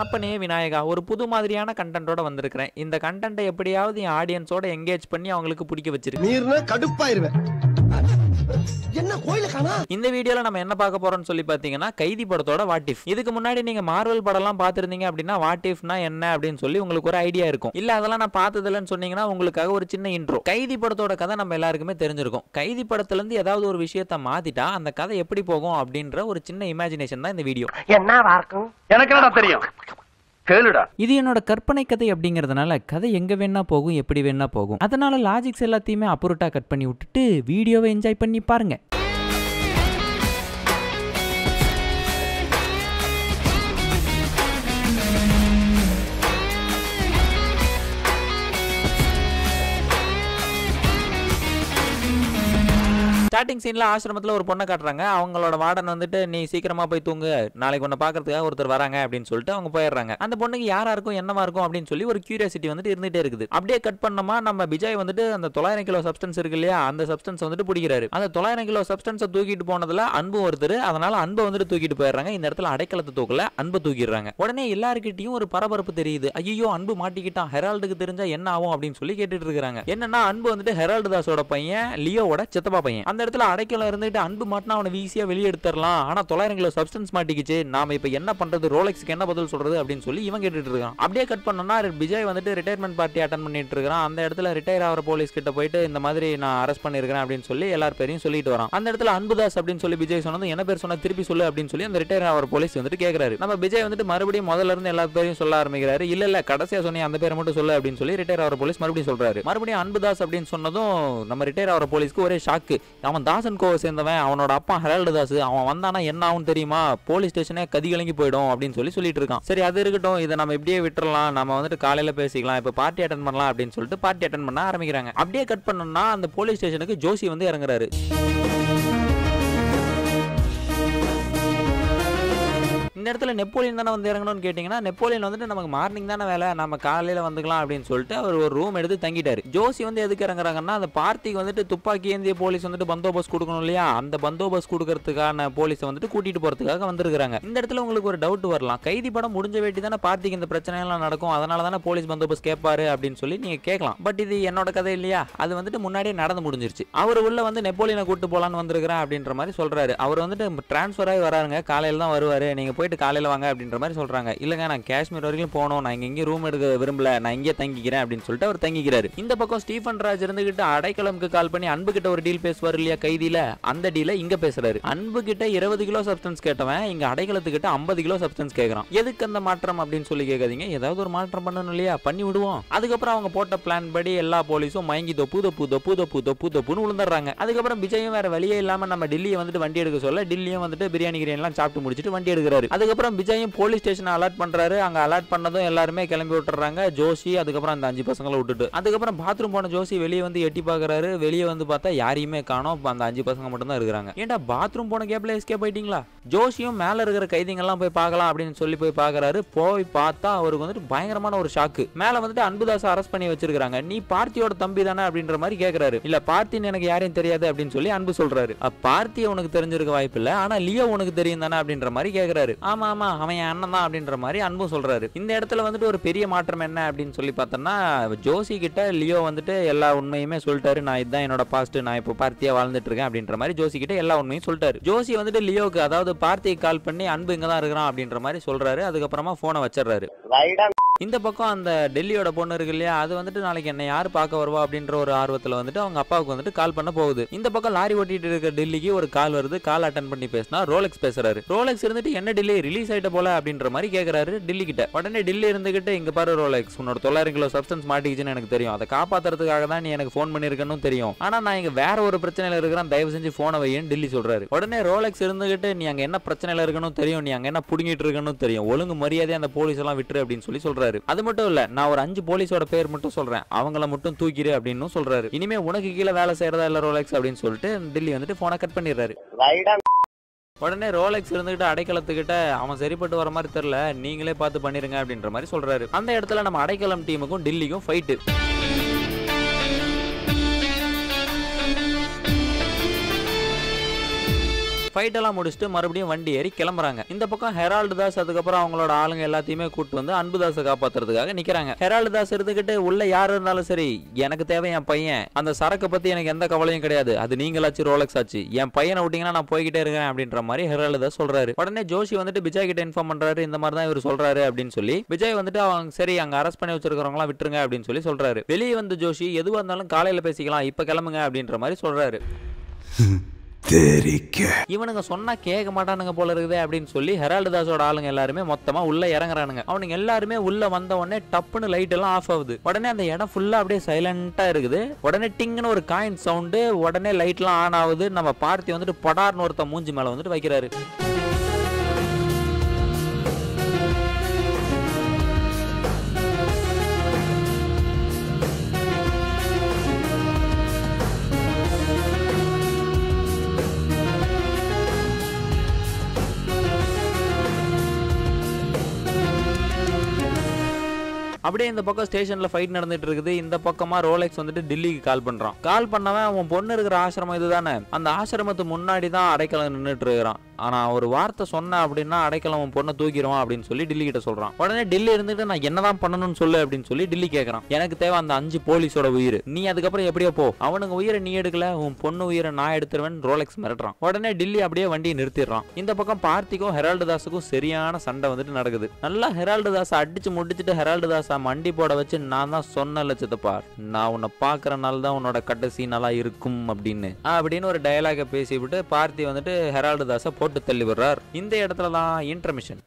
அப்பனே விநாயகா, ஒரு புது மாதிரியான கண்டென்ட்டோட வந்திருக்கிறேன். இந்த கண்டென்ட்டை எப்படியாவது என் ஆடியன்ஸோட எங்கேஜ் பண்ணி அவங்களுக்கு பிடிக்க வச்சிருக்கு. மீறினா கடுப்பாயிருவேன். என்ன கோயில காணா? இந்த வீடியோல நம்ம என்ன பார்க்க போறோம்னு சொல்லி பாத்தீங்கன்னா, கைதி படத்தோட வாட் இஃப். இதுக்கு முன்னாடி நீங்க மார்வல் படம்லாம் பாத்துருந்தீங்க அப்படின்னா வாட் இஃப்னா என்ன அப்படின்னு சொல்லி உங்களுக்கு ஒரு ஐடியா இருக்கும். இல்ல அதெல்லாம் நான் பார்த்தது இல்லைன்னு சொன்னீங்கன்னா உங்களுக்காக ஒரு சின்ன இன்ட்ரோ. கைதி படத்தோட கதை நம்ம எல்லாருக்குமே தெரிஞ்சிருக்கும். கைதி படத்துல இருந்து ஏதாவது ஒரு விஷயத்தை மாத்திட்டா அந்த கதை எப்படி போகும் அப்படின்ற ஒரு சின்ன இமேஜினேஷன் தான் இந்த வீடியோ. என்னவா இருக்கும்? எனக்கு என்னடா தெரியும், கேளுடா. இது என்னோட கற்பனை கதை அப்படிங்கறதுனால கதை எங்க வேணா போகும், எப்படி வேணா போகும். அதனால லாஜிக்ஸ் எல்லாத்தையுமே அப்புறட்டா கட் பண்ணி விட்டுட்டு வீடியோவை என்ஜாய் பண்ணி பாருங்க. ஸ்டார்டிங் சீன்ல ஆசிரமத்துல ஒரு பொண்ணை காட்டுறாங்க. அவங்களோட வார்டன் வந்துட்டு நீ சீக்கிரமா போய் தூங்கு, நாளைக்கு உன்னை பாக்குறதுக்காக ஒருத்தர் வராங்க அப்படின்னு சொல்லிட்டு அவங்க போயிடுறாங்க. அந்த பொண்ணுக்கு யாரா இருக்கும் என்னவா இருக்கும் அப்படின்னு சொல்லி ஒரு கியூரியாசிட்டி வந்துட்டு இருந்துட்டே இருக்குது. அப்படியே கட் பண்ணமா நம்ம விஜய் வந்துட்டு அந்த 900 கிலோ சப்ஸ்டன்ஸ் இருக்கு இல்லையா, அந்த சப்ஸ்டன்ஸ் வந்துட்டு பிடிக்கிறாரு. அந்த 900 கிலோ சப்ஸ்டன்ஸை தூக்கிட்டு போனதுல அன்பு ஒருத்தர், அதனால அன்பை வந்துட்டு தூக்கிட்டு போயிடுறாங்க. இந்த இடத்துல அடைக்கலத்தை தூக்கல, அன்பை தூக்கிடுறாங்க. உடனே எல்லாருக்கிட்டையும் ஒரு பரபரப்பு தெரியுது. ஐயோ அன்பு மாட்டிக்கிட்டான், ஹெரால்டுக்கு தெரிஞ்சா என்ன ஆகும் அப்படின்னு சொல்லி கேட்டுட்டு இருக்காங்க. என்னன்னா அன்பு வந்துட்டு ஹெரால்டு தாஸோட பையன், லியோவோட சித்தப்பா பையன். அந்த இடத்துல அடைக்கல இருந்துட்டு அன்பு மாட்டினா அவனை ஈஸியா வெளியே எடுத்துடலாம், ஆனா 900 கிலோ சப்ஸ்டன்ஸ் மாட்டிக்கிச்சு, நாம இப்ப என்ன பண்றது, ரோலெக்ஸ்க்கு என்ன பதில் சொல்றது அப்படின்னு சொல்லி இவன் கேட்டுட்டு இருக்கான். அப்படியே கட் பண்ணா விஜய் வந்துட்டு ரிட்டையர்மெண்ட் பார்ட்டி அட்டன் பண்ணிட்டு இருக்கான். அந்த இடத்துல ரிட்டையர் ஆகிற போலீஸ் கிட்ட போயிட்டு இந்த மாதிரி நான் அரெஸ்ட் பண்ணிருக்கேன் அப்படின்னு சொல்லி எல்லார் பேரையும் சொல்லிட்டு வரான். அந்த இடத்துல அன்புதாஸ் அப்படின்னு சொல்லி விஜய் சொன்னது என்ன பேர் சொன்னா திருப்பி சொல்லு அப்படின்னு சொல்லி அந்த ரிட்டையர் ஆகிற போலீஸ் வந்துட்டு கேட்கிறாரு. நம்ம விஜய் வந்துட்டு மறுபடியும் முதல்ல இருந்து எல்லா பேரையும் சொல்ல ஆரம்பிக்கிறாரு. இல்ல இல்ல கடைசியா சொன்னி அந்த பேரை மட்டும் சொல்லு அப்படின்னு சொல்லி ரிட்டையர் ஆகிற போலீஸ் மறுபடியும் சொல்றாரு. மறுபடியும் அன்புதாஸ் அப்படின்னு சொன்னதும் நம்ம ரிட்டையர் ஆகிற போலீஸ்க்கு ஒரே ஷாக்கு. அவன் தாசன் கோவை சேர்ந்தவன், அவனோட அப்பா ஹெரால்டு தாஸ், அவன் வந்தானா என்ன ஆகும் தெரியுமா, போலீஸ் ஸ்டேஷனே கதிகலங்கி போயிடும் அப்படின்னு சொல்லிட்டு இருக்கான். சரி அது இருக்கட்டும், இதை நம்ம இப்படியே விட்டுறலாம், நம்ம வந்துட்டு காலையில பேசிக்கலாம், இப்ப பார்ட்டி அட்டன் பண்ணலாம் அப்படின்னு சொல்லிட்டு பார்ட்டி அட்டன் பண்ண ஆரம்பிக்கிறாங்க. அப்படியே கட் பண்ணோம்னா அந்த போலீஸ் ஸ்டேஷனுக்கு ஜோசி வந்து இறங்குறாரு. இந்த இடத்துல நெப்போலியன் தானே வந்து இறங்கணும்னு கேட்டீங்கன்னா, நெப்போலியன் வந்துட்டு நமக்கு மார்னிங் தானே வேலை, நம்ம காலையில வந்துக்கலாம் அப்படின்னு சொல்லிட்டு அவர் ஒரு ரூம் எடுத்து தங்கிட்டாரு. ஜோசி வந்து எதுக்கு இறங்குறாங்கன்னா, அந்த பார்ட்டிக்கு வந்துட்டு துப்பாக்கி ஏந்திய போலீஸ் வந்துட்டு பந்தோபஸ்து கொடுக்கணும் இல்லையா, அந்த பந்தோபஸ்து கொடுக்கறதுக்கான போலீஸை வந்துட்டு கூட்டிட்டு போறதுக்காக வந்திருக்காங்க. இந்த இடத்துல உங்களுக்கு ஒரு டவுட் வரலாம், கைதி படம் முடிஞ்ச வேட்டி தானே பார்ட்டிக்கு இந்த பிரச்சனை எல்லாம் நடக்கும், அதனால தானே போலீஸ் பந்தோபஸ்து கேட்பாரு அப்படின்னு சொல்லி நீங்க கேட்கலாம். பட் இது என்னோட கதை இல்லையா, அது வந்துட்டு முன்னாடியே நடந்து முடிஞ்சிருச்சு. அவர் உள்ள வந்து நெப்போலியனை கூட்டு போலான்னு வந்திருக்கிறேன் அப்படின்ற மாதிரி சொல்றாரு. அவர் வந்துட்டு டிரான்ஸ்பர் ஆகி வராருங்க, காலையில தான் வருவாரு, நீங்க போயிட்டு காலையில வாங்க அப்படின்ற மாதிரி சொல்றாங்க. இல்லங்க நான் காஷ்மீர் வரைக்கும் போகணும், நான் இங்க ரூம் எடுக்க விரும்பல, நான் இங்கே தங்கிக்கிறேன் அப்படின்னு சொல்லிட்டு அவர் தங்கிக்கிறாரு. இந்த பக்கம் ஸ்டீஃபன் ராஜ் இருந்துகிட்டு அடைக்கலம்க்கு கால் பண்ணி அன்பு கிட்ட ஒரு டீல் பேசுவார் இல்லையா கைதியில, அந்த டீல இங்க பேசுறாரு. அன்பு கிட்ட 20 கிலோ சப்ஸ்டன்ஸ் கேட்டவன் இங்க அடைக்கலத்துக்கிட்ட 50 கிலோ சப்ஸ்டன்ஸ் கேட்கறான். எதுக்கு அந்த மாற்றம் அப்படின்னு சொல்லி கேட்காதீங்க, ஏதாவது ஒரு மாற்றம் பண்ணணும் இல்லையா, பண்ணி விடுவோம். அதுக்கப்புறம் அவங்க போட்ட பிளான் படி எல்லா போலீஸும் மயங்கி தொப்புன்னு விழுந்துடுறாங்க. அதுக்கப்புறம் விஜயும் வேற வழியே இல்லாம நம்ம டெல்லியை வந்துட்டு வண்டி எடுக்க சொல்ல, டெல்லியும் வந்துட்டு பிரியாணி கிரியாணிலாம் சாப்பிட்டு முடிச்சுட்டு வண்டி எடுக்கிறாரு. அதுக்கப்புறம் விஜயும் போலீஸ் ஸ்டேஷன் அலர்ட் பண்றாரு. அங்க அலர்ட் பண்ணதும் எல்லாருமே கிளம்பி விட்டுறாங்க, ஜோசி அதுக்கப்புறம் அந்த 5 பசங்களை விட்டுட்டு. அதுக்கப்புறம் பாத்ரூம் போன ஜோசி வெளியே வந்து எட்டி பாக்குறாரு. வெளியே வந்து பார்த்தா யாரையுமே காணோம், அந்த 5 பசங்க மட்டும் தான் இருக்காங்க. ஏன்டா பாத்ரூம் போன கேப்ல எஸ்கேப் ஆயிட்டீங்களா? ஜோசியும் மேல இருக்கிற கைதிங்க எல்லாம் போய் பார்க்கலாம் அப்படின்னு சொல்லி போய் பாக்குறாரு. போய் பார்த்தா அவருக்கு வந்துட்டு பயங்கரமான ஒரு ஷாக்கு. மேல வந்துட்டு அன்புதாஸ் அரெஸ்ட் பண்ணி வச்சிருக்காங்க. நீ பார்த்தியோட தம்பி தானே அப்படின்ற மாதிரி கேட்கிறாரு. இல்ல பார்த்தின்னு எனக்கு யாரையும் தெரியாது அப்படின்னு சொல்லி அன்பு சொல்றாரு. பார்த்தியை உனக்கு தெரிஞ்சிருக்க வாய்ப்பு இல்ல, ஆனா லியோ உனக்கு தெரியும் தானே அப்படின்ற மாதிரி கேட்கிறாரு. ஆமா ஆமா அவன் அண்ணன் தான் அப்படின்ற மாதிரி அன்பும் சொல்றாரு. இந்த இடத்துல வந்துட்டு ஒரு பெரிய மாற்றம் என்ன அப்படின்னு சொல்லி பார்த்தோம்னா, ஜோசி கிட்ட லியோ வந்துட்டு எல்லா உண்மையுமே சொல்லிட்டாரு. நான் இதுதான் என்னோட பாஸ்ட், நான் இப்போ பார்த்தியா வாழ்ந்துட்டு இருக்கேன் அப்படின்ற மாதிரி ஜோசி கிட்ட எல்லா உண்மையும் சொல்லிட்டாரு. ஜோசி வந்துட்டு லியோக்கு அதாவது பார்த்திக்கு கால் பண்ணி அன்பு இங்க தான் இருக்கிறான் அப்படின்ற மாதிரி சொல்றாரு. அதுக்கப்புறமா போனை வச்சிடறாரு. இந்த பக்கம் அந்த டெல்லியோட பொண்ணு இருக்கு இல்லையா, அது வந்துட்டு நாளைக்கு என்ன யாரு பார்க்க வருவா அப்படின்ற ஒரு ஆர்வத்துல வந்துட்டு அவங்க அப்பாவுக்கு வந்துட்டு கால் பண்ண போகுது. இந்த பக்கம் லாரி ஓட்டிட்டு இருக்க டெல்லிக்கு ஒரு கால் வருது. கால் அட்டன் பண்ணி பேசினா ரோலெக்ஸ் பேசுறாரு. ரோலெக்ஸ் இருந்துட்டு என்ன டெல்லி ரிலீஸ் ஆயிட்ட போல அப்படின்ற மாதிரி கேட்கறாரு டெல்லி கிட்ட. உடனே டெல்லி இருந்துகிட்டு இங்க பாரு ரோலெக்ஸ், உன்னோட 900 கிலோ சப்ஸ்டன்ஸ் மாட்டிக்கிச்சுன்னு எனக்கு தெரியும், அதை காப்பாத்துறதுக்காக தான் நீ எனக்கு போன் பண்ணிருக்கன்னு தெரியும், ஆனா நான் இங்க வேற ஒரு பிரச்சனையில இருக்கிறேன், தயவு செஞ்சு போனை வையன்னு டெல்லி சொல்றாரு. உடனே ரோலெக்ஸ் இருந்துகிட்டு நீ அங்க என்ன பிரச்சனையில இருக்கணும் தெரியும், நீ அங்க என்ன புடுங்கிட்டு இருக்கணும் தெரியும், ஒழுங்கு மரியாதை அந்த போலீஸ் எல்லாம் விட்டுரு அப்படின்னு சொல்லி சொல்றாரு. அது மட்டும் இல்ல, நான் ஒரு 5 போலீஸோட பேர் மட்டும் சொல்றேன், அவங்கள மட்டும் தூக்கிடு அப்படின்னு சொல்றாரு. இனிமே உனக்கு கீழே வேலை செய்யறதா இல்ல ரோலெக்ஸ் அப்படின்னு சொல்லிட்டு டெல்லி வந்துட்டு போனை கட் பண்ணிடுறாரு. உடனே ரோலெக்ஸ் இருந்துகிட்டு அடைக்கலத்துக்கிட்ட அவன் சரிப்பட்டு வர மாதிரி தெரியல, நீங்களே பார்த்து பண்ணிருங்க அப்படின்ற மாதிரி சொல்றாரு. அந்த இடத்துல நம்ம அடைக்கலம் டீமுக்கும் டெல்லிக்கும் ஃபைட்டு. ஃபைட் எல்லாம் முடிச்சுட்டு மறுபடியும் வண்டி ஏறி கிளம்புறாங்க. இந்த பக்கம் ஹெரால்டு தாஸ் அதுக்கப்புறம் அவங்களோட ஆளுங்க எல்லாத்தையுமே கூட்டு வந்து அன்புதாஸை காப்பாத்துறதுக்காக நிக்கிறாங்க. ஹெரால்டு தாஸ் இருந்துகிட்டு உள்ள யாரு இருந்தாலும் சரி, எனக்கு தேவை என் பையன், அந்த சரக்கு பத்தி எனக்கு எந்த கவலையும் கிடையாது, அது நீங்களாச்சு ரோலெக்ஸ் ஆச்சு, என் பையனை விட்டீங்கன்னா நான் போய்கிட்டே இருக்கேன் அப்படின்ற மாதிரி ஹெரால்டு தாஸ் சொல்றாரு. உடனே ஜோஷி வந்துட்டு விஜய் கிட்ட இன்ஃபார்ம் பண்றாரு, இந்த மாதிரி தான் இவர் சொல்றாரு அப்படின்னு சொல்லி. விஜய் வந்துட்டு அவங்க சரி அங்க அரெஸ்ட் பண்ணி வச்சிருக்கிறவங்களா விட்டுருங்க அப்படின்னு சொல்லி சொல்றாரு. வெளியே வந்து ஜோஷி எதுவா இருந்தாலும் காலையில பேசிக்கலாம், இப்ப கிளம்புங்க அப்படின்ற மாதிரி சொல்றாரு. இவனுங்க சொன்னா கேட்க மாட்டானுங்க போல இருக்குது அப்படின்னு சொல்லி ஹெரால்டு தாஸோட ஆளுங்க எல்லாருமே மொத்தமா உள்ள இறங்குறானுங்க. அவனுங்க எல்லாருமே உள்ள வந்த உடனே டப்புன்னு லைட் எல்லாம் ஆஃப் ஆகுது. உடனே அந்த இடம் ஃபுல்லா அப்படியே சைலண்டா இருக்குது. உடனே டிங்னு ஒரு காயின் சவுண்டு, உடனே லைட் எல்லாம் ஆன் ஆகுது. நம்ம பார்த்தி வந்துட்டு படார்னு ஒருத்த மூஞ்சி மேல வந்துட்டு வைக்கிறாரு. அப்படியே இந்த பக்கம் ஸ்டேஷன்ல ஃபைட் நடந்துட்டு இருக்குது. இந்த பக்கமா ரோலெக்ஸ் வந்துட்டு டில்லிக்கு கால் பண்றான். கால் பண்ணவன் அவன் பொண்ணு இருக்கிற ஆசிரமம் இதுதானே, அந்த ஆசிரமத்துக்கு முன்னாடி தான் அடைக்கலம் நின்றுட்டு இருக்கிறான். ஆனா ஒரு வார்த்தை சொன்ன அப்படின்னா அடைக்கலம் அவன் பொண்ணை தூக்கிடுவான் அப்படின்னு சொல்லி டில்லி கிட்ட சொல்றான். உடனே டில்லி இருந்துட்டு நான் என்னதான் பண்ணணும்னு சொல்லு அப்படின்னு சொல்லி டில்லி கேட்கறான். எனக்கு தேவை அந்த 5 போலீஸோட உயிர், நீ அதுக்கப்புறம் எப்படியோ போ, அவனுங்க உயிரை நீ எடுக்கல, உன் பொண்ணு உயிரை நான் எடுத்துருவேன் ரோலெக்ஸ் மிரட்டுறான். உடனே டில்லி அப்படியே வண்டியை நிறுத்திடுறான். இந்த பக்கம் பார்த்திக்கும் ஹெரால்டு தாஸுக்கும் சரியான சண்டை வந்துட்டு நடக்குது. நல்லா ஹெரால்டு தாஸ் அடிச்சு முடிச்சுட்டு ஹெரால்டு தாஸ் மண்டி போட வச்சு, நான் தான் சொன்னல சித்தப்பா, நான் உன்னை பாக்குறனால தான் உன்னோட கடைசி நல்லா இருக்கும் அப்படின்னு ஒரு டயலாக பேசிவிட்டு பார்த்தி வந்துட்டு ஹெரால்டு தாஸை போட்டு தள்ளி விடுறார். இந்த இடத்துல தான் இன்டர்மிஷன்.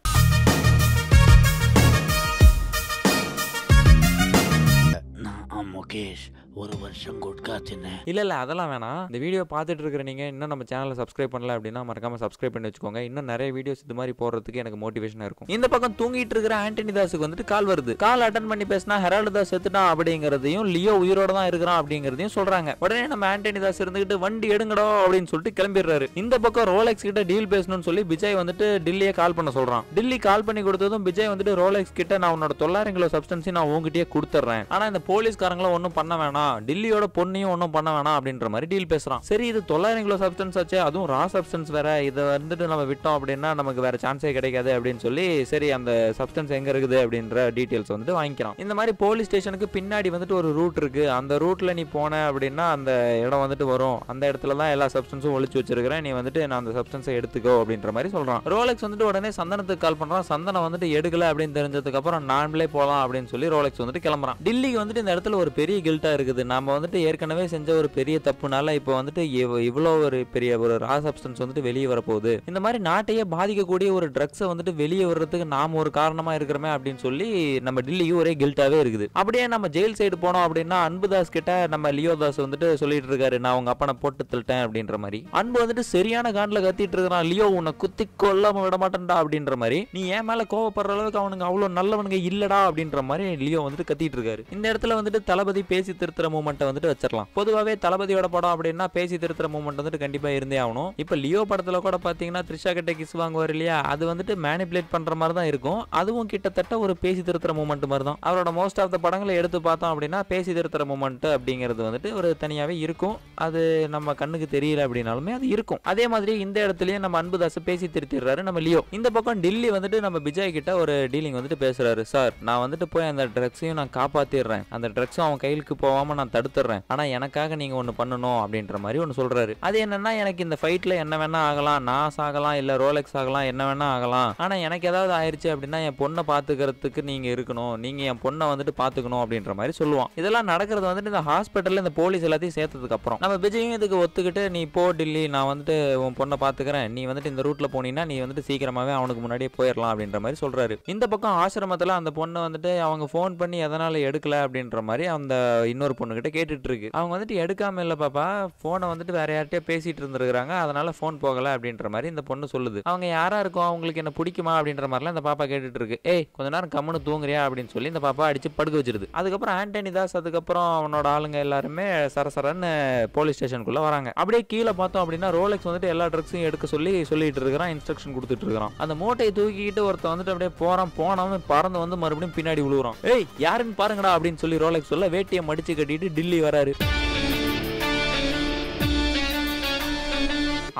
முகேஷ் ஒரு வருஷம் குட்கா தின்ன. இல்ல அதெல்லாம் வேணாம். இந்த வீடியோ பார்த்துட்டு இருக்கிற நீங்க இன்னும் நம்ம சேனலை சப்ஸ்கிரைப் பண்ணல அப்படின்னா மறக்காம சப்ஸ்கிரைப் பண்ணி வச்சுக்கோங்க. இன்னும் நிறைய வீடியோஸ் இது மாதிரி போடுறதுக்கு எனக்கு மோட்டிவேஷனா இருக்கும். இந்த பக்கம் தூங்கிட்டு இருக்கிற ஆண்டனி தாஸுக்கு வந்துட்டு கால் வருது. கால் அட்டன் பண்ணி பேசினா ஹெரால்டு தாஸ் செத்துட்டான் அப்படிங்கிறதையும் லியோ உயிரோட தான் இருக்கிறான் அப்படிங்கிறதையும் சொல்றாங்க. உடனே நம்ம ஆண்டனி தாஸ் இருந்துகிட்டு வண்டி எடுங்கடோ அப்படின்னு சொல்லிட்டு கிளம்பிடுறாரு. இந்த பக்கம் ரோலெக்ஸ் கிட்ட டீல் பேசணும்னு சொல்லி விஜய் வந்துட்டு டில்லியே கால் பண்ண சொல்றான். டில்லி கால் பண்ணி கொடுத்ததும் விஜய் வந்துட்டு ரோலெக்ஸ் கிட்ட நான் உன்னோட 900 கிலோ சப்ஸ்டன்ஸ் நான் உங்ககிட்டயே கொடுத்துறேன், ஆனா இந்த போலீஸ்காரங்களும் ஒன்னும் பண்ண வேணாம், டில்லியோட பொண்ணையும் ஒன்னும் பண்ண வேணாம் அப்படின்ற மாதிரி டீல் பேசுறான். சரி இது 900 கிலோ சப்ஸ்டன்ஸ் ஆச்சு, அதுவும் ரா சப்ஸ்டன்ஸ் வேற, இதை வந்துட்டு நம்ம விட்டோம் அப்படின்னா நமக்கு வேற சான்ஸே கிடைக்காது அப்படின்னு சொல்லி சரி அந்த சப்ஸ்டன்ஸ் எங்க இருக்குது அப்படின்ற டீடைல்ஸ் வந்துட்டு வாங்கிக்கிறான். இந்த மாதிரி போலீஸ் ஸ்டேஷனுக்கு பின்னாடி வந்துட்டு ஒரு ரூட் இருக்கு, அந்த ரூட்ல நீ போன அப்படின்னா அந்த இடம் வந்துட்டு வரும், அந்த இடத்துல தான் எல்லா சப்ஸ்டன்ஸும் ஒளிச்சு வச்சிருக்கிறேன், நீ வந்துட்டு நான் அந்த சப்ஸ்டன்ஸை எடுத்துக்கோ அப்படின்ற மாதிரி சொல்றான். ரோலெக்ஸ் வந்துட்டு உடனே சந்தனத்துக்கு கால் பண்றான். சந்தனம் வந்துட்டு எடுக்கல அப்படின்னு தெரிஞ்சதுக்கு அப்புறம் நான்களே போலாம் அப்படின்னு சொல்லி ரோலெக்ஸ் வந்துட்டு கிளம்புறான். டில்லிக்கு வந்துட்டு இந்த இடத்துல ஒரு பெரிய கில்ட்டா இருக்குது. நாம வந்துட்டு ஏற்கனவே செஞ்ச ஒரு பெரிய தப்புனால இப்போ வந்துட்டு இவ்வளோ ஒரு பெரிய ஒரு ரா சப்ஸ்டன்ஸ் வந்துட்டு வெளியே வரப்போகுது, இந்த மாதிரி நாட்டையே பாதிக்கக்கூடிய ஒரு ட்ரக்ஸை வந்துட்டு வெளியே வர்றதுக்கு நாம ஒரு காரணமா இருக்கிறோமே அப்படின்னு சொல்லி நம்ம டில்லிக்கு ஒரே கில்ட்டாவே இருக்குது. அப்படியே நம்ம ஜெயில் சைடு போனோம் அப்படின்னா அன்புதாஸ் கிட்ட நம்ம லியோ தாஸ் வந்துட்டு சொல்லிட்டு இருக்காரு, நான் உங்க அப்பனை போட்டு தள்ளிட்டேன் அப்படின்ற மாதிரி. அன்பு வந்துட்டு சரியான காண்டில் கத்திட்டு இருக்கிறான், லியோ உன்னை குத்தி கொல்லாம விட மாட்டேன்டா அப்படின்ற மாதிரி, நீ ஏன் மேல கோவப்படுற அளவுக்கு அவனுங்க அவ்வளோ நல்லவனுங்க இல்லடா அப்படின்ற மாதிரி லியோ வந்துட்டு கத்திட்டு இருக்காரு. இந்த இடத்துல வந்துட்டு தளபதி பேசி திருத்துற மூமெண்ட்டை வந்துட்டு வச்சிடலாம். பொதுவாகவே தளபதியோட படம் அப்படின்னா பேசி திருத்துற மூமெண்ட் வந்துட்டு கண்டிப்பா இருந்தே ஆகணும். இப்ப லியோ படத்துல கூட பாத்தீங்கன்னா த்ரிஷா கிட்ட கிஸ் வாங்குவார் இல்லையா, அது வந்துட்டு மேனிபுலேட் பண்ற மாதிரி தான் இருக்கும். அதுவும் கிட்டத்தட்ட ஒரு பேசி திருத்துற மூமெண்ட் மாதிரி தான். அவரோட மோஸ்ட் ஆஃப் த படங்களை எடுத்து பார்த்தோம் அப்படின்னா பேசி திருத்துற மூமெண்ட் அப்படிங்கிறது வந்துட்டு ஒரு தனியாவே இருக்கும். அது நம்ம கண்ணுக்கு தெரியல அப்படின்னாலுமே அது இருக்கும். அதே மாதிரி இந்த இடத்துலயும் நம்ம அன்புதாஸ் பேசி திருத்திடுறாரு நம்ம லியோ. இந்த பக்கம் டில்லி வந்துட்டு நம்ம விஜய் கிட்ட ஒரு டீலிங் வந்துட்டு பேசுறாரு. சார் நான் வந்துட்டு போய் அந்த ட்ரக்ஸையும் நான் காப்பாத்திடுறேன், அந்த ட்ரக்ஸும் அவன் கையிலுக்கு போகாம நான் தடுத்துறேன், ஆனா எனக்காக நீங்க ஒண்ணு பண்ணணும் அப்படின்ற மாதிரி ஒண்ணு சொல்றாரு. அது என்னன்னா, எனக்கு இந்த ஃபைட்ல என்ன வேணா ஆகலாம், நான் சாகலாம் இல்ல ரோலெக்ஸ் ஆகலாம், என்ன வேணா ஆகலாம், ஆனா எனக்கு ஏதாவது ஆயிருச்சு அப்படின்னா என் பொண்ணை பாத்துக்கிறதுக்கு நீங்க இருக்கணும், நீங்க என் பொண்ணை வந்துட்டு பாத்துக்கணும் அப்படின்ற மாதிரி சொல்லுவான். இதெல்லாம் நடக்கிறது வந்துட்டு இந்த ஹாஸ்பிட்டல்ல இந்த போலீஸ் எல்லாத்தையும் சேர்த்ததுக்கு அப்புறம் நம்ம விஜயும் இதுக்கு ஒத்துக்கிட்டு, நீ போ டில்லி, நான் வந்துட்டு உன் பொண்ணை பாத்துக்கிறேன், நீ வந்துட்டு இந்த ரூட்ல போனீங்கன்னா நீ வந்துட்டு சீக்கிரமாவே அவனுக்கு முன்னாடியே போயிடலாம் அப்படின்ற மாதிரி சொல்றாரு. இந்த பக்கம் ஆசிரமத்துல அந்த பொண்ணு வந்துட்டு அவங்க போன் பண்ணி எதனால எடுக்கல அப்படின்ற மாதிரி அந்த இன்னொரு பொண்ணு கிட்ட கேட்டுட்டு இருக்கு. அவங்க வந்துட்டு எடுக்காம இல்ல பாப்பா, போனை வந்துட்டு வேற யார்கிட்டயே பேசிட்டு இருந்திருக்காங்க, அதனால போன் போகல அப்படின்ற மாதிரி இந்த பொண்ணு சொல்லுது. அவங்க யாரா இருக்கும், அவங்களுக்கு என்ன பிடிக்குமா அப்படின்ற மாதிரிலாம் இந்த பாப்பா கேட்டுட்டு இருக்கு. ஏய் கொஞ்ச நேரம் கம்முன்னு தூங்குறியா அப்படின்னு சொல்லி இந்த பாப்பா அடிச்சு படுக்க வச்சிருது. அதுக்கப்புறம் ஆண்டனி தாஸ் அதுக்கப்புறம் அவனோட ஆளுங்க எல்லாருமே சரசரன்னு போலீஸ் ஸ்டேஷனுக்குள்ள வராங்க. அப்படியே கீழே பார்த்தோம் அப்படின்னா ரோலெக்ஸ் வந்துட்டு எல்லா ட்ரக்ஸையும் எடுக்க சொல்லிட்டு இருக்கிறான், இன்ஸ்ட்ரக்ஷன் கொடுத்துட்டு இருக்கிறான். அந்த மூட்டையை தூக்கிட்டு ஒருத்த வந்துட்டு அப்படியே போனவன் பறந்து வந்து மறுபடியும் பின்னாடி விழுவுறான். ஏய் யாருன்னு பாருங்கடா அப்படின்னு சொல்லி ரோலெக்ஸ் சொல்ல வேட்டியை மடிச்சு கட்டிட்டு டில்லி வராரு.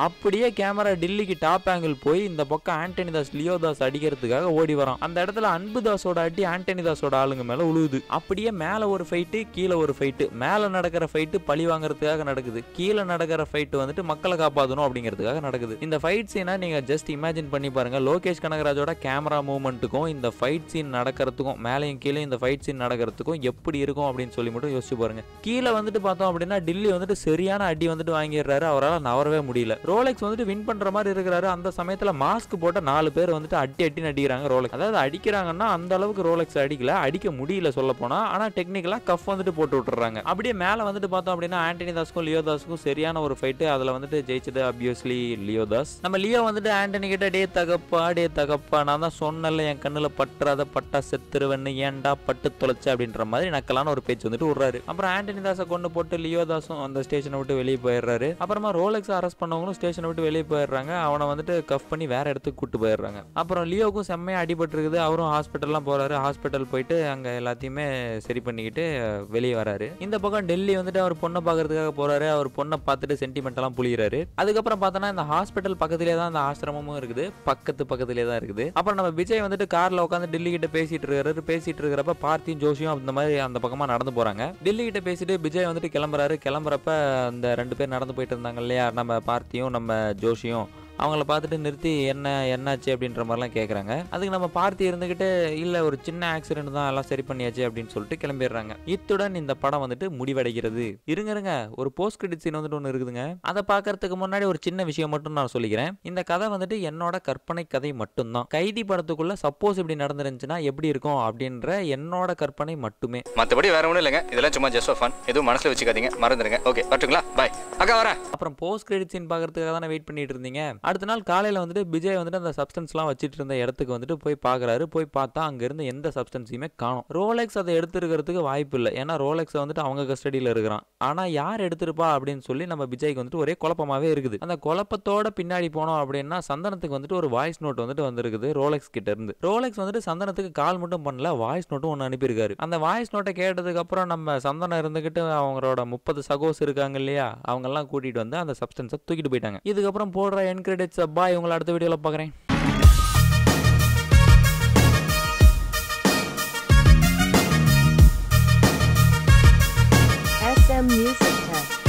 அப்படியே கேமரா டில்லிக்கு டாப் ஆங்கிள் போய் இந்த பக்கம் ஆண்டனி தாஸ் லியோ தாஸ் அடிக்கிறதுக்காக ஓடி வரான். அந்த இடத்துல அன்பு தாஸோட அடி ஆண்டனி தாஸோட ஆளுங்க மேல உழுவுது. அப்படியே மேல ஒரு ஃபைட்டு, கீழே ஒரு ஃபைட்டு. மேல நடக்கிற ஃபைட்டு பழி வாங்குறதுக்காக நடக்குது, கீழே நடக்கிற ஃபைட்டு வந்துட்டு மக்களை காப்பாற்றணும் அப்படிங்கிறதுக்காக நடக்குது. இந்த ஃபைட் சீனை நீங்க ஜஸ்ட் இமேஜின் பண்ணி பாருங்க. லோகேஷ் கனகராஜோட கேமரா மூவ்மெண்ட்டுக்கும் இந்த ஃபைட் சீன் நடக்கிறதுக்கும், மேலையும் கீழே இந்த ஃபைட் சீன் நடக்கிறதுக்கும் எப்படி இருக்கும் அப்படின்னு சொல்லி மட்டும் யோசிச்சு பாருங்க. கீழே வந்துட்டு பார்த்தோம் அப்படின்னா டில்லி வந்துட்டு சரியான அடி வந்துட்டு வாங்கிடுறாரு, அவரால் நவரவே முடியல. ரோலெக்ஸ் வந்துட்டு வின் பண்ற மாதிரி இருக்கிறாரு. அந்த சமயத்துல மாஸ்க் போட்ட 4 பேர் வந்துட்டு அடி அடிக்கிறாங்க ரோலெக்ஸ். அதாவது அடிக்கிறாங்கன்னா அந்த அளவுக்கு ரோலெக்ஸ் அடிக்கல, அடிக்க முடியல சொல்ல போனா. ஆனா டெக்னிக்கலா கஃப் வந்துட்டு போட்டு விட்டுறாங்க. அப்படியே மேல வந்துட்டு பார்த்தோம் அப்படின்னா ஆண்டனி தாஸ்க்கும் லியோ தாஸ்க்கும் சரியான ஒரு ஃபைட். அதுல வந்துட்டு ஜெயிச்சது ஆப்வியஸ்லி லியோ தாஸ். நம்ம லியோ வந்துட்டு ஆண்டனி கிட்ட டே தகப்பா நான் தான் சொன்னல என் கண்ணுல பற்றாத பட்டா செத்துருவன்னு ஏன்டா பட்டு தொலைச்ச அப்படின்ற மாதிரி நக்கலான ஒரு பேச்சு வந்துட்டு விடுறாரு. அப்புறம் ஆண்டனி தாஸை கொண்டு போட்டு லியோ தாஸும் அந்த ஸ்டேஷனை விட்டு வெளியே போயிடுறாரு. அப்புறமா ரோலெக்ஸ் அரெஸ்ட் பண்ணவங்களும் ஸ்டேஷனை விட்டு வெளியே போயிடுறாங்க. அவனை வந்துட்டு கஃப் பண்ணி வேற இடத்துக்கு கூட்டு போயிடுறாங்க. அப்புறம் லியோக்கும் செம்மையா அடிபட்டு இருக்குது. அவரும் ஹாஸ்பிட்டல்லாம் போறாரு. ஹாஸ்பிட்டல் போயிட்டு அங்க எல்லாத்தையுமே சரி பண்ணிக்கிட்டு வெளியே வராரு. இந்த பக்கம் டெல்லி வந்துட்டு அவர் பொண்ணை பாக்குறதுக்காக போறாரு. அவர் பொண்ணை பார்த்துட்டு சென்டிமெண்ட் எல்லாம் புளிகிறாரு. அதுக்கப்புறம் பார்த்தோன்னா இந்த ஹாஸ்பிட்டல் பக்கத்திலே தான் இந்த ஆசிரமமும் இருக்குது, பக்கத்திலே தான் இருக்குது. அப்புறம் நம்ம விஜய் வந்துட்டு கார்ல உட்காந்து டெல்லி கிட்ட பேசிட்டு இருக்கிறப்ப பார்த்தியும் ஜோஷியும் அந்த மாதிரி அந்த பக்கமா நடந்து போறாங்க. டெல்லி கிட்ட பேசிட்டு விஜய் வந்துட்டு கிளம்புறப்ப அந்த 2 பேர் நடந்து போயிட்டு இருந்தாங்க இல்லையா, நம்ம பார்த்தியும் நம்ம ஜோஷியும், அவங்கள பார்த்துட்டு நிறுத்தி என்னாச்சு அப்படின்ற மாதிரிலாம் கேட்குறாங்க. அதுக்கு நம்ம பார்த்து இருந்துக்கிட்டு இல்லை ஒரு சின்ன ஆக்சிடென்ட் தான், எல்லாம் சரி பண்ணியாச்சு அப்படின்னு சொல்லிட்டு கிளம்பிடுறாங்க. இத்துடன் இந்த படம் வந்துட்டு முடிவடைகிறது. இருங்க ஒரு போஸ்ட் கிரெடிட் சீன் வந்துட்டு ஒன்று இருக்குதுங்க. அதை பார்க்கறதுக்கு முன்னாடி ஒரு சின்ன விஷயம் மட்டும் நான் சொல்லிக்கிறேன். இந்த கதை வந்துட்டு என்னோட கற்பனை கதை மட்டும்தான். கைதி படத்துக்குள்ள சப்போஸ் இப்படி நடந்துருந்துச்சுன்னா எப்படி இருக்கும் அப்படின்ற என்னோட கற்பனை மட்டுமே, மற்றபடி வேற ஒன்றும் இல்லைங்க. இதெல்லாம் சும்மா ஜஸ்ட் ஃபன், எதுவும் மனசில் வச்சுக்காதீங்க, மறந்துடுங்க. ஓகே வரட்டுங்களா, பாய் அக்கா வரேன். அப்புறம் போஸ்ட் கிரெடிட் சீன் பார்க்கறதுக்காக தானே வெயிட் பண்ணிட்டு இருந்தீங்க. அடுத்த நாள் காலையில் வந்துட்டு விஜய் வந்துட்டு அந்த சப்ஸ்டன்ஸ்லாம் வச்சுட்டு இருந்த இடத்துக்கு வந்துட்டு போய் பார்க்குறாரு. போய் பார்த்தா அங்கேருந்து எந்த சப்ஸ்டன்ஸையுமே காணும். ரோலெக்ஸ் அதை எடுத்துருக்கிறதுக்கு வாய்ப்பு இல்லை, ஏன்னா ரோலெக்ஸ் வந்துட்டு அவங்க கஸ்டடியில் இருக்கிறான். ஆனால் யார் எடுத்திருப்பா அப்படின்னு சொல்லி நம்ம விஜய்க்கு வந்துட்டு ஒரே குழப்பமாகவே இருக்குது. அந்த குழப்பத்தோட பின்னாடி போனோம் அப்படின்னா சந்தனத்துக்கு வந்துட்டு ஒரு வாய்ஸ் நோட் வந்துட்டு வந்திருக்குது ரோலெக்ஸ் கிட்ட இருந்து. ரோலெக்ஸ் வந்துட்டு சந்தனத்துக்கு கால் மட்டும் பண்ணல, வாய்ஸ் நோட்டும் ஒன்று அனுப்பியிருக்காரு. அந்த வாய்ஸ் நோட்டை கேட்டதுக்கு அப்புறம் நம்ம சந்தனம் இருந்துகிட்டு அவங்களோட 30 சகோஸ் இருக்காங்க இல்லையா, அவங்கெல்லாம் கூட்டிட்டு வந்து அந்த சப்ஸ்டன்ஸை தூக்கிட்டு போயிட்டாங்க. இதுக்கப்புறம் போடுற என் கிரெடிட்ஸ் பாய், உங்களை அடுத்த வீடியோவில் பார்க்குறேன். SM Music Tech.